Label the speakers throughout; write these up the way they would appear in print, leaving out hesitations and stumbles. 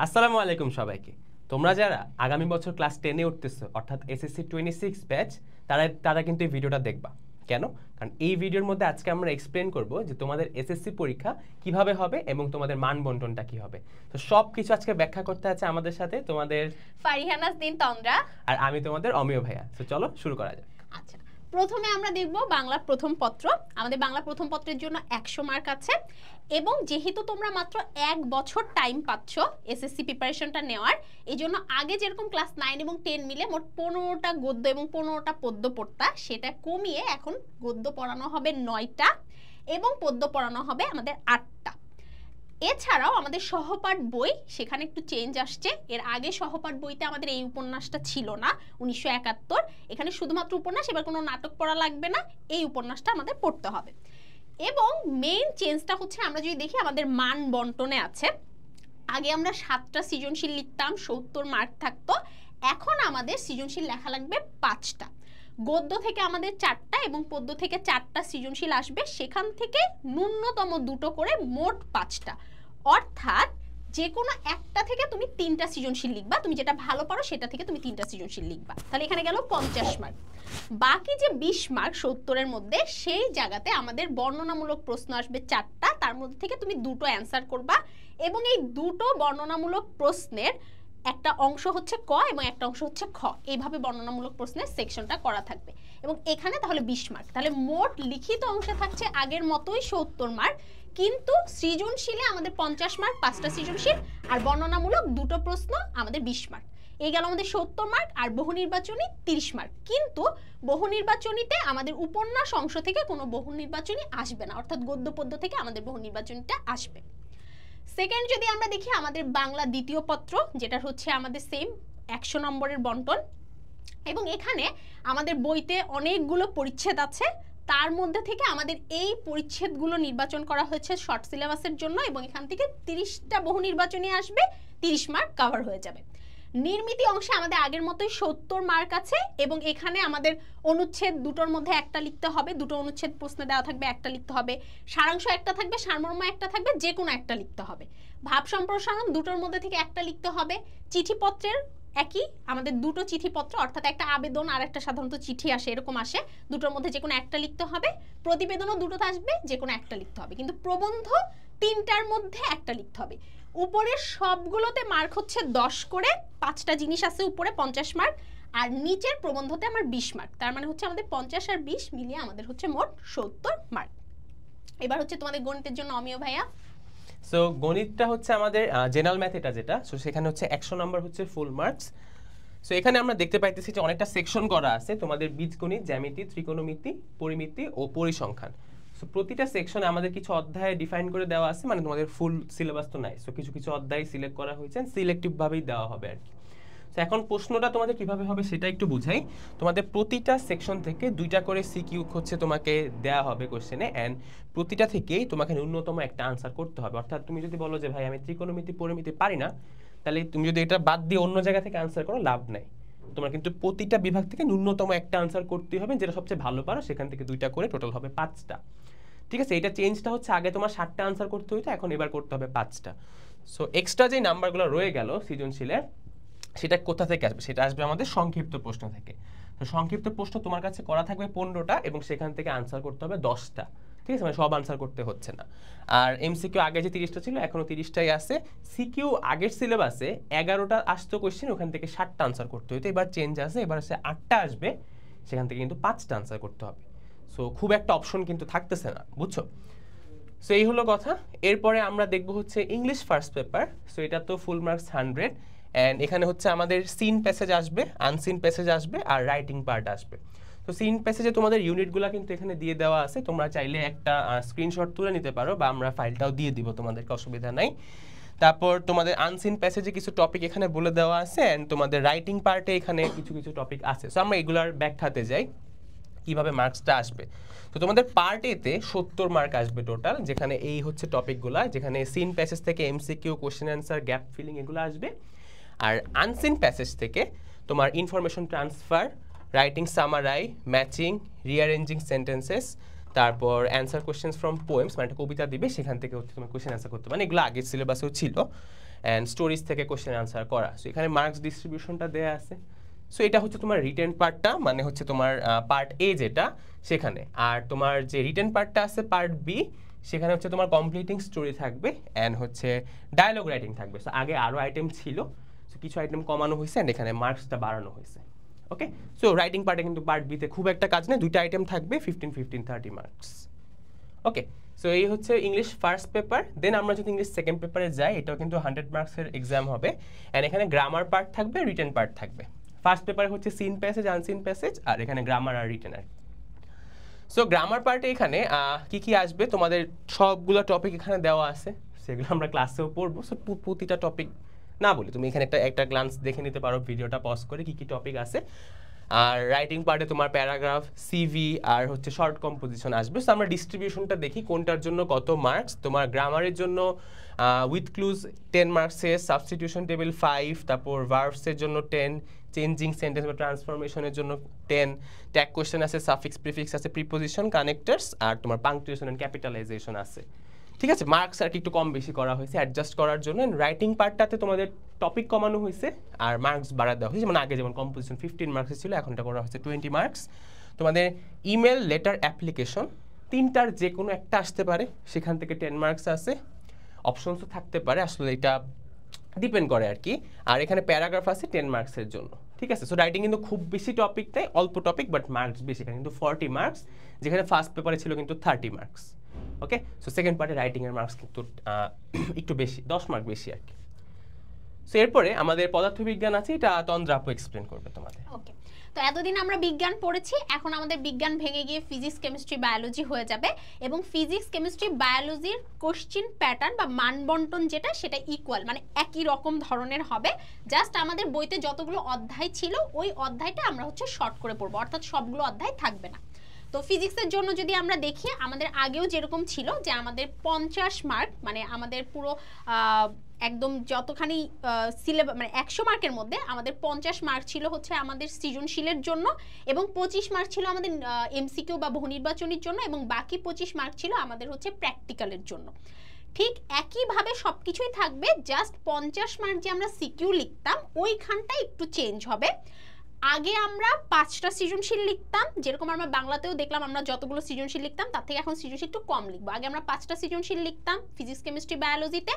Speaker 1: আসসালামু আলাইকুম সবাইকে। তোমরা যারা আগামী বছর ক্লাস 10 এ উঠতেছো অর্থাৎ এসএসসি 26 ব্যাচ তারা কিন্তু এই ভিডিওটা দেখবা। কেন? কারণ এই ভিডিওর মধ্যে আজকে আমরা এক্সপ্লেন করব যে তোমাদের এসএসসি পরীক্ষা কিভাবে হবে এবং তোমাদের মান বন্টনটা কি হবে। তো সব কিছু আজকে ব্যাখ্যা করতে আছে আমাদের সাথে তোমাদের
Speaker 2: ফারিহা নাজনীন তন্দ্রা
Speaker 1: আর আমি তোমাদের অমিয় ভাইয়া। তো চলো শুরু করা যাক।
Speaker 2: আচ্ছা, প্রথমে আমরা দেখব বাংলা প্রথম পত্র। আমাদের বাংলা প্রথম পত্রের জন্য 100 মার্ক আছে এবং যেহেতু তোমরা মাত্র 1 বছর টাইম পাচ্ছ এসএসসি প্রিপারেশনটা নেওয়ার, এই জন্য আগে যেরকম ক্লাস 9 এবং 10 মিলে মোট 15টা গদ্য এবং 15টা পদ্য পড়তা, সেটা কমিয়ে এখন গদ্য পড়ানো হবে 9টা এবং পদ্য পড়ানো হবে আমাদের 8টা। এছাড়াও আমাদের সহপাঠ বই সেখানে একটু চেঞ্জ আসছে। এর আগে সহপাঠ বইতে আমাদের এই উপন্যাসটা ছিল না 1971, এখানে শুধুমাত্র উপন্যাস, এবার কোনো নাটক পড়া লাগবে না, এই উপন্যাসটা আমাদের পড়তে হবে। এবং মেইন চেঞ্জটা হচ্ছে আমরা যদি দেখি আমাদের মান বন্টনে আছে। আগে আমরা 7টা সৃজনশীল লিখতাম, 70 মার্ক থাকতো, এখন আমাদের সৃজনশীল লেখা লাগবে 5টা। গদ্য থেকে আমাদের 4টা এবং পদ্য থেকে 4টা সৃজনশীল আসবে, সেখান থেকে ন্যূনতম 2টো করে মোট 5টা। অর্থাৎ যে কোনো একটা থেকে তুমি 3টা সৃজনশীল লিখবা, তুমি যেটা ভালো পারো সেটা থেকে তুমি 3টা সৃজনশীল লিখবা। তাহলে এখানে গেল 50 মার্ক। বাকি যে 20 মার্ক 70-এর মধ্যে, সেই জায়গাতে আমাদের বর্ণনামূলক প্রশ্ন আসবে 4টা, তার মধ্যে থেকে তুমি 2টো অ্যান্সার করবা এবং এই 2টো বর্ণনামূলক প্রশ্নের একটা অংশ হচ্ছে ক এবং একটা অংশ হচ্ছে খ, এইভাবে বর্ণনামূলক প্রশ্নের সেকশনটা করা থাকবে। এবং এখানে তাহলে 20 মার্ক, তাহলে মোট লিখিত অংশে থাকছে আগের মতোই 70 মার্ক, কিন্তু সৃজনশীলে আমাদের 50 মার্ক 5টা সৃজনশীল, আর বর্ণনামূলক 2টো প্রশ্ন আমাদের 20 মার্ক। এই গেল আমাদের 70 মার্ক। আর বহু নির্বাচনী 30 মার্ক, কিন্তু বহু নির্বাচনীতে আমাদের উপন্যাস অংশ থেকে কোনো বহু নির্বাচনী আসবে না, অর্থাৎ গদ্য পদ্য থেকে আমাদের বহু নির্বাচনীটা আসবে। সেকেন্ড যদি আমরা দেখি আমাদের বাংলা দ্বিতীয় পত্র, যেটা হচ্ছে আমাদের সেম 100 নম্বরের বন্টন, এবং এখানে আমাদের বইতে অনেকগুলো পরিচ্ছেদ আছে, তার মধ্যে থেকে আমাদের এই পরিচ্ছেদগুলো নির্বাচন করা হয়েছে শর্ট সিলেবাসের জন্য, এবং এখান থেকে 30টা বহু নির্বাচনী আসবে, 30 মার্ক কভার হয়ে যাবে। নির্মিতি অংশে আমাদের আগের মতোই 70 মার্ক আছে এবং এখানে আমাদের অনুচ্ছেদ 2টোর মধ্যে একটা লিখতে হবে, 2টো অনুচ্ছেদ প্রশ্নে দেওয়া থাকবে, একটা লিখতে হবে। সারাংশ একটা থাকবে, সারমর্ম একটা থাকবে, যে কোনো একটা লিখতে হবে। ভাব সম্প্রসারণ 2টোর মধ্যে থেকে একটা লিখতে হবে। চিঠিপত্রের একই, আমাদের 2টো চিঠিপত্র, অর্থাৎ একটা আবেদন আর একটা সাধারণত চিঠি আসে, এরকম আসে, 2টোর মধ্যে যে কোনো একটা লিখতে হবে। প্রতিবেদনও 2টোতে আসবে, যে কোনো একটা লিখতে হবে, কিন্তু প্রবন্ধ 3টার মধ্যে একটা লিখতে হবে। উপরের সবগুলোতে মার্ক হচ্ছে 10 করে, 5টা জিনিস আছে উপরে 50 মার্ক, আর নিচের প্রবন্ধতে আমার 20 মার্ক, তার মানে হচ্ছে আমাদের 50 আর 20 মিলিয়ে আমাদের হচ্ছে মোট 70 মার্ক। এবার হচ্ছে তোমাদের গণিতের জন্য অমিয় ভাইয়া।
Speaker 1: সো গণিতটা হচ্ছে আমাদের জেনারেল ম্যাথ, এটা যেটা, সো সেখানে হচ্ছে 100 নাম্বার হচ্ছে ফুল মার্কস। সো এখানে আমরা দেখতে পাইতেছি যে অনেকটা সেকশন করা আছে তোমাদের বীজগণিত, জ্যামিতি, ত্রিকোণমিতি, পরিমিতি ও পরিসংখ্যান। সো প্রতিটা সেকশনে আমাদের কিছু অধ্যায় ডিফাইন করে দেওয়া আছে, মানে তোমাদের ফুল সিলেবাস তো নাই, সো কিছু কিছু অধ্যায় সিলেক্ট করা হয়েছে, সিলেক্টিভভাবেই দেওয়া হবে আর কি। তো এখন প্রশ্নটা তোমাদের কিভাবে হবে সেটা একটু বুঝাই। তোমাদের প্রতিটা সেকশন থেকে 2টা করে সিকিউ হচ্ছে তোমাকে দেওয়া হবে কোশ্চেনে, অ্যান্ড প্রতিটা থেকেই তোমাকে ন্যূনতম একটা আনসার করতে হবে। অর্থাৎ তুমি যদি বলো যে ভাই আমি ত্রিকোণমিতি পরিমিতি পারি না, তাহলে তুমি যদি এটা বাদ দিয়ে অন্য জায়গা থেকে আনসার করো, লাভ নাই। তোমার কিন্তু প্রতিটা বিভাগ থেকে ন্যূনতম একটা আনসার করতে হবে, যেটা সবচেয়ে ভালো পারো সেখান থেকে 2টা করে, টোটাল হবে 5টা। ঠিক আছে, এটা চেঞ্জটা হচ্ছে আগে তোমার 7টা আনসার করতে হইতো, এখন এবার করতে হবে 5টা। সো এক্সট্রা যে নাম্বারগুলো রয়ে গেল সৃজনশীলের, সেটা কোথা থেকে আসবে? সেটা আসবে আমাদের সংক্ষিপ্ত প্রশ্ন থেকে। তো সংক্ষিপ্ত প্রশ্ন তোমার কাছে করা থাকবে 15টা এবং সেখান থেকে আনসার করতে হবে 10টা। ঠিক আছে, মানে সব আনসার করতে হচ্ছে না। আর এমসিকিউ আগে যে 30টা ছিল এখনো 30টাই আছে। সিকিউ আগের সিলেবাসে 11টা আসতো কোয়েশ্চেন, ওখান থেকে 7টা আনসার করতে হতো, এবার চেঞ্জ আছে, এবার আছে 8টা আসবে, সেখান থেকে কিন্তু 5টা আনসার করতে হবে। সো খুব একটা অপশন কিন্তু থাকতেছে না, বুঝছো? সো এই হলো কথা। এরপরে আমরা দেখবো হচ্ছে ইংলিশ ফার্স্ট পেপার। সো এটা তো ফুল মার্কস 100, অ্যান্ড এখানে হচ্ছে আমাদের সিন প্যাসেজ আসবে, আনসিন প্যাসেজ আসবে, আর রাইটিং পার্ট আসবে। তো সিন প্যাসেজে তোমাদের ইউনিটগুলো কিন্তু এখানে দিয়ে দেওয়া আছে, তোমরা চাইলে একটা স্ক্রিনশট তুলে নিতে পারো, বা আমরা ফাইলটাও দিয়ে দিব, তোমাদেরকে অসুবিধা নাই। তারপর তোমাদের আনসিন প্যাসেজে কিছু টপিক এখানে বলে দেওয়া আছে, অ্যান্ড তোমাদের রাইটিং পার্টে এখানে কিছু কিছু টপিক আছে। সো আমরা এগুলার ব্যাখ্যাতে যাই কিভাবে মার্কসটা আসবে। তো তোমাদের পার্ট এতে 70 মার্ক আসবে টোটাল, যেখানে এই হচ্ছে টপিকগুলো, যেখানে সিন প্যাসেজ থেকে MCQ, question answer, gap filling এগুলো আসবে। আর আনসিন প্যাসেজ থেকে তোমার information transfer, writing summary, matching, rearranging sentences, তারপর অ্যান্সার কোশ্চেন্স ফ্রম পোয়েমস, মানে একটা কবিতা দিবে, সেখান থেকে হচ্ছে তোমার কোশ্চেন অ্যান্সার করতে, মানে এগুলো আগের সিলেবাসেও ছিল। অ্যান্ড স্টোরিজ থেকে কোশ্চেন আনসার করা। সো এখানে মার্কস ডিস্ট্রিবিউশনটা দেওয়া আছে। সো এটা হচ্ছে তোমার রিটেন পার্টটা, মানে হচ্ছে তোমার পার্ট এ যেটা সেখানে। আর তোমার যে রিটেন পার্টটা আছে পার্ট বি, সেখানে হচ্ছে তোমার কমপ্লিটিং স্টোরি থাকবে অ্যান্ড হচ্ছে ডায়লগ রাইটিং থাকবে। সো আগে আরও আইটেম ছিল, সো কিছু আইটেম কমানো হয়েছে অ্যান্ড এখানে মার্কসটা বাড়ানো হয়েছে। ওকে, সো রাইটিং পার্টে কিন্তু পার্ট বিতে খুব একটা কাজ নেই, দুইটা আইটেম থাকবে 15 15 30 মার্কস। ওকে, সো এই হচ্ছে ইংলিশ ফার্স্ট পেপার। দেন আমরা যদি ইংলিশ সেকেন্ড পেপারে যাই, এটাও কিন্তু 100 মার্কসের এক্সাম হবে অ্যান্ড এখানে গ্রামার পার্ট থাকবে, রিটেন পার্ট থাকবে। ফার্স্ট পেপারে হচ্ছে সিন প্যাসেজ, আনসিন প্যাসেজ, আর এখানে grammar are written R. So grammar পার্টে এখানে কি কি আসবে, তোমাদের সবগুলো টপিক এখানে দেওয়া আছে, সেগুলো আমরা ক্লাসেও পড়বো। সো প্রতিটা টপিক না বলি, তুমি এখানে একটা গ্লান্স দেখে নিতে পারো ভিডিওটা পজ করে কি কি টপিক আছে। আর রাইটিং পার্টে তোমার প্যারাগ্রাফ, সিভি আর হচ্ছে শর্ট কম্পোজিশন আসবে। সো আমরা ডিস্ট্রিবিউশনটা দেখি কোনটার জন্য কত মার্কস। তোমার গ্রামারের জন্য উইথ ক্লুজ 10 মার্কসের, সাবস্টিটিউশন টেবিল 5, তারপর ভার্বসের জন্য 10, চেঞ্জিং সেন্টেন্স বা ট্রান্সফরমেশনের জন্য 10, ট্যাগ কোয়েশ্চেন আছে, সাফিক্স প্রিফিক্স আছে, প্রিপোজিশন, কানেক্টরস আর তোমার পাংচুয়েশন এন্ড ক্যাপিটালাইজেশন আছে। ঠিক আছে, মার্কস আর কি একটু কম বেশি করা হয়েছে অ্যাডজাস্ট করার জন্য। রাইটিং পার্টটাতে তোমাদের টপিক কমানো হয়েছে আর মার্কস বাড়া দেওয়া হয়েছে, যেমন আগে যেমন কম্পোজিশন 15 মার্কস ছিল, এখন এটা করা হয়েছে 20 মার্কস। তোমাদের ইমেল, লেটার, অ্যাপ্লিকেশন তিনটার যে কোনো একটা আসতে পারে, সেখান থেকে 10 মার্কস আছে। অপশনসও থাকতে পারে, আসলে এটা ডিপেন্ড করে আর কি। আর এখানে প্যারাগ্রাফ আছে 10 মার্কসের জন্য। ঠিক আছে, সো রাইটিং কিন্তু খুব বেশি টপিক নেই, অল্প টপিক বাট মার্কস বেশি, এখানে কিন্তু 40 মার্কস, যেখানে ফার্স্ট পেপারে ছিল কিন্তু 30 মার্কস। ওকে, সো সেকেন্ড পার্টে রাইটিংয়ের মার্কস কিন্তু একটু বেশি, 10 মার্ক বেশি আর কি। সো এরপরে আমাদের পদার্থবিজ্ঞান আছে, এটা তন্দ্রা আপু এক্সপ্লেন করবে তোমাদের।
Speaker 2: ওকে, তো এতদিন আমরা বিজ্ঞান পড়েছি, এখন আমাদের বিজ্ঞান ভেঙে গিয়ে ফিজিক্স, কেমিস্ট্রি, বায়োলজি হয়ে যাবে। এবং ফিজিক্স, কেমিস্ট্রি, বায়োলজির কোশ্চেন প্যাটার্ন বা মানবন্টন যেটা, সেটা ইকুয়াল, মানে একই রকম ধরনের হবে। জাস্ট আমাদের বইতে যতগুলো অধ্যায় ছিল ওই অধ্যায়টা আমরা হচ্ছে শর্ট করে পড়বো, অর্থাৎ সবগুলো অধ্যায় থাকবে না। তো ফিজিক্সের জন্য যদি আমরা দেখি, আমাদের আগেও যেরকম ছিল যে আমাদের 50 মার্ক, মানে আমাদের পুরো একদম যতখানি সিলেবাস, মানে 100 মার্কের মধ্যে আমাদের 50 মার্ক ছিল হচ্ছে আমাদের সৃজনশীলের জন্য, এবং 25 মার্ক ছিল আমাদের এমসিকিউ বা বহু নির্বাচনীর জন্য, এবং বাকি 25 মার্ক ছিল আমাদের হচ্ছে প্র্যাকটিক্যালের জন্য। ঠিক একইভাবে সব কিছুই থাকবে, জাস্ট 50 মার্ক যে আমরা সিকিউ লিখতাম ওইখানটা একটু চেঞ্জ হবে। আগে আমরা 5টা সৃজনশীল লিখতাম, যেরকম আমরা বাংলাতেও দেখলাম আমরা যতগুলো সৃজনশীল লিখতাম তার থেকে এখন সৃজনশীল একটু কম লিখবো। আগে আমরা 5টা সৃজনশীল লিখতাম ফিজিক্স, কেমিস্ট্রি, বায়োলজিতে,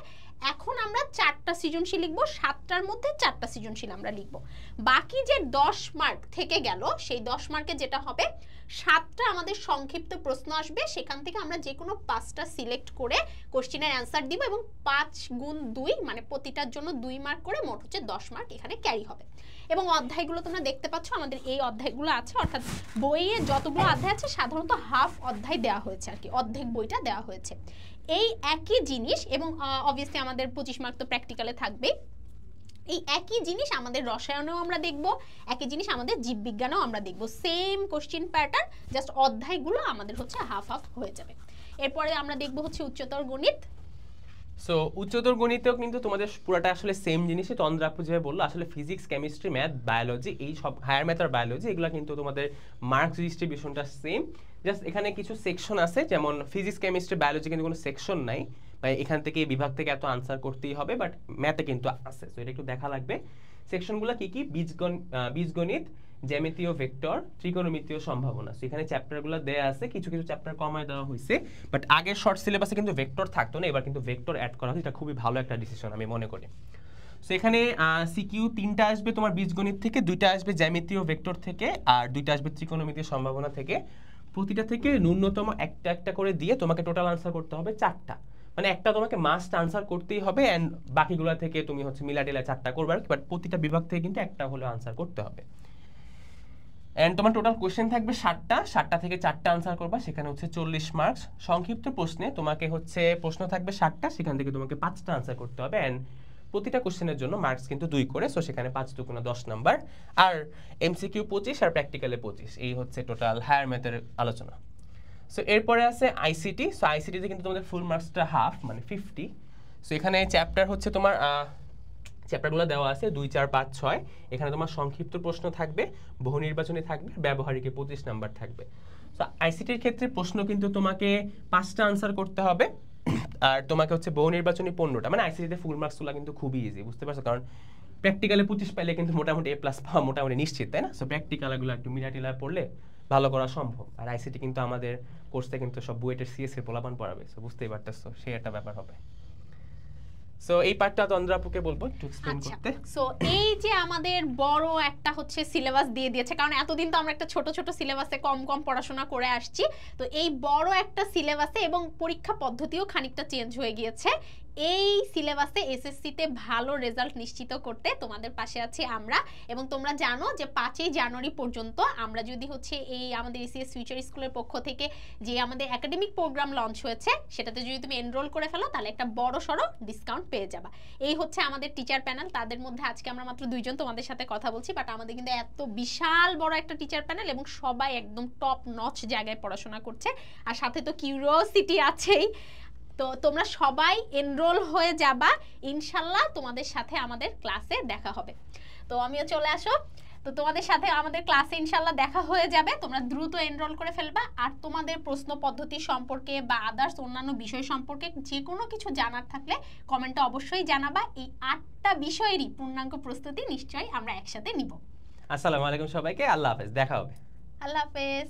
Speaker 2: এখন আমরা 4টা সৃজনশীল লিখবো, 7টার মধ্যে 4টা সৃজনশীল আমরা লিখবো। বাকি যে 10 মার্ক থেকে গেল, সেই 10 মার্কে যেটা হবে, 7টা আমাদের সংক্ষিপ্ত প্রশ্ন আসবে, সেখান থেকে আমরা যে কোনো 5টা সিলেক্ট করে কোশ্চেনের অ্যান্সার দিব, এবং 5 গুণ 2 মানে প্রতিটার জন্য 2 মার্ক করে মোট হচ্ছে 10 মার্ক এখানে ক্যারি হবে। এবং অধ্যায়গুলো তোমরা দেখতে পাচ্ছ, আমাদের এই অধ্যায়গুলো আছে, অর্থাৎ বইয়ে যতগুলো অধ্যায় আছে সাধারণত হাফ অধ্যায় দেওয়া হয়েছে আর কি, অর্ধেক বইটা দেওয়া হয়েছে। এই একই জিনিস, এবং অবভিয়াসলি আমাদের 25 মার্ক তো প্র্যাকটিক্যালে থাকবে। এই একই জিনিস আমাদের রসায়নেও আমরা দেখব, একই জিনিস আমাদের জীববিজ্ঞানেও আমরা দেখব, সেম কোশ্চেন প্যাটার্ন, জাস্ট অধ্যায়গুলো আমাদের হচ্ছে হাফ হাফ হয়ে যাবে। এরপরে আমরা দেখব হচ্ছে উচ্চতর গণিত।
Speaker 1: সো উচ্চতর গণিতেও কিন্তু তোমাদের পুরোটা আসলে সেম জিনিসই, তন্দ্রা আপু যেভাবে বললো, আসলে ফিজিক্স, কেমিস্ট্রি, ম্যাথ, বায়োলজি, এই সব হায়ার ম্যাথ আর বায়োলজি, এগুলো কিন্তু তোমাদের মার্কস ডিস্ট্রিবিউশনটা সেম। জাস্ট এখানে কিছু সেকশন আছে, যেমন ফিজিক্স, কেমিস্ট্রি, বায়োলজি কিন্তু কোনো সেকশন নাই, মানে এখান থেকে বিভাগ থেকে এত আনসার করতেই হবে, বাট ম্যাথে কিন্তু আছে। সো এটা একটু দেখা লাগবে। সেকশনগুলো কি কি, বীজগণিত, জ্যামিতীয় ভেক্টর, ত্রিকোণমিতীয় সম্ভাবনা। সো এখানে চ্যাপ্টারগুলো দেয়া আছে, কিছু কিছু চ্যাপ্টার কমায় দেওয়া হয়েছে, বাট আগের শর্ট সিলেবাসে কিন্তু ভেক্টর থাকতো না, এবার কিন্তু ভেক্টর অ্যাড করা হয়েছে, এটা খুবই ভালো একটা ডিসিশন আমি মনে করি। সো এখানে সিকিউ 3টা আসবে তোমার বীজগণিত থেকে, 2টা আসবে জ্যামিতীয় ভেক্টর থেকে, আর 2টা আসবে ত্রিকোণমিতীয় সম্ভাবনা থেকে। প্রতিটা থেকে ন্যূনতম একটা একটা করে দিয়ে তোমাকে টোটাল আনসার করতে হবে 4টা, মানে একটা তোমাকে মাস্ট আনসার করতেই হবে, অ্যান্ড বাকিগুলো থেকে তুমি হচ্ছে মিলাটিলা 4টা করবে, বাট প্রতিটা বিভাগ থেকে কিন্তু একটা হলেও আনসার করতে হবে। এন্ড তোমার টোটাল কোশ্চেন থাকবে 7টা থেকে 4টা আনসার করবা, সেখানে হচ্ছে 40 মার্কস। সংক্ষিপ্ত প্রশ্নে তোমাকে হচ্ছে প্রশ্ন থাকবে 7টা, সেখান থেকে তোমাকে 5টা আনসার করতে হবে, এন্ড প্রতিটা কোশ্চেনের জন্য মার্কস কিন্তু 2 করে, সো সেখানে 5 × 2 = 10 নাম্বার, আর এমসিকিউ 25 আর প্র্যাকটিক্যালে 25। এই হচ্ছে টোটাল হায়ার ম্যাথের আলোচনা। সো এরপরে আছে আইসিটি। সো আইসিটিতে কিন্তু তোমাদের ফুল মার্কসটা হাফ, মানে 50। সো এখানে চ্যাপ্টার হচ্ছে তোমার চ্যাপ্টারগুলো দেওয়া আছে 2, 4, 5, 6। এখানে তোমার সংক্ষিপ্ত প্রশ্ন থাকবে, বহু নির্বাচনী থাকবে, ব্যবহারিকে 25 নাম্বার থাকবে। সো আইসিটির ক্ষেত্রে প্রশ্ন কিন্তু তোমাকে 5টা আনসার করতে হবে, আর তোমাকে হচ্ছে বহু নির্বাচনী 15টা, মানে আইসিসিতে ফুল মার্কস তোলা কিন্তু খুবই ইজি, বুঝতে পারছো? কারণ প্র্যাকটিক্যালে 25 পাইলে কিন্তু মোটামুটি A+ পাওয়া মোটামুটি নিশ্চিত, তাই না? সো প্র্যাকটিক্যালগুলো একটু মিলাটিলা পড়লে ভালো করা সম্ভব। আর আইসিটি কিন্তু আমাদের কোর্সে কিন্তু সব বুয়েটের সিএস এর পোলাপান পড়াবে, সো বুঝতেই পারতেছো সেই একটা ব্যাপার হবে। সো এই পার্টটা তন্দ্রা আপুকে বলবো একটু এক্সপ্লেইন করতে।
Speaker 2: সো এই যে আমাদের বড় একটা হচ্ছে সিলেবাস দিয়ে দিয়েছে, কারণ এতদিন তো আমরা একটা ছোট ছোট সিলেবাসে কম কম পড়াশোনা করে আসছি, তো এই বড় একটা সিলেবাসে এবং পরীক্ষা পদ্ধতিও খানিকটা চেঞ্জ হয়ে গিয়েছে। এই সিলেবাসে এসএসসিতে ভালো রেজাল্ট নিশ্চিত করতে তোমাদের পাশে আছি আমরা। এবং তোমরা জানো যে 5ই জানুয়ারি পর্যন্ত আমরা যদি হচ্ছে এই আমাদের এসিএস ফিউচার স্কুলের পক্ষ থেকে যে আমাদের একাডেমিক প্রোগ্রাম লঞ্চ হয়েছে সেটাতে যদি তুমি এনরোল করে ফেলো তাহলে একটা বড় সড়ো ডিসকাউন্ট পেয়ে যাবা। এই হচ্ছে আমাদের টিচার প্যানেল, তাদের মধ্যে আজকে আমরা মাত্র 2জন তোমাদের সাথে কথা বলছি, বাট আমাদের কিন্তু এত বিশাল বড় একটা টিচার প্যানেল এবং সবাই একদম টপ নচ জায়গায় পড়াশোনা করছে, আর সাথে তো কিউরিওসিটি আছেই। তো তোমরা সবাই এনরোল হয়ে যাবা, ইনশাল্লাহ তোমাদের সাথে আমাদের ক্লাসে দেখা হবে। তো আমিও চলে আসো, তো তোমাদের সাথে আমাদের ক্লাসে ইনশাল্লাহ দেখা হয়ে যাবে। তোমরা দ্রুত এনরোল করে ফেলবা, আর তোমাদের প্রশ্ন পদ্ধতি সম্পর্কে বা আদার্স অন্যান্য বিষয় সম্পর্কে যে কোনো কিছু জানার থাকলে কমেন্টে অবশ্যই জানাবা। এই 8টা বিষয়েরই পূর্ণাঙ্গ প্রস্তুতি নিশ্চয়ই আমরা একসাথে নিব।
Speaker 1: আসসালামু আলাইকুম সবাইকে, আল্লাহ হাফেজ, দেখা হবে।
Speaker 2: আল্লাহ হাফেজ।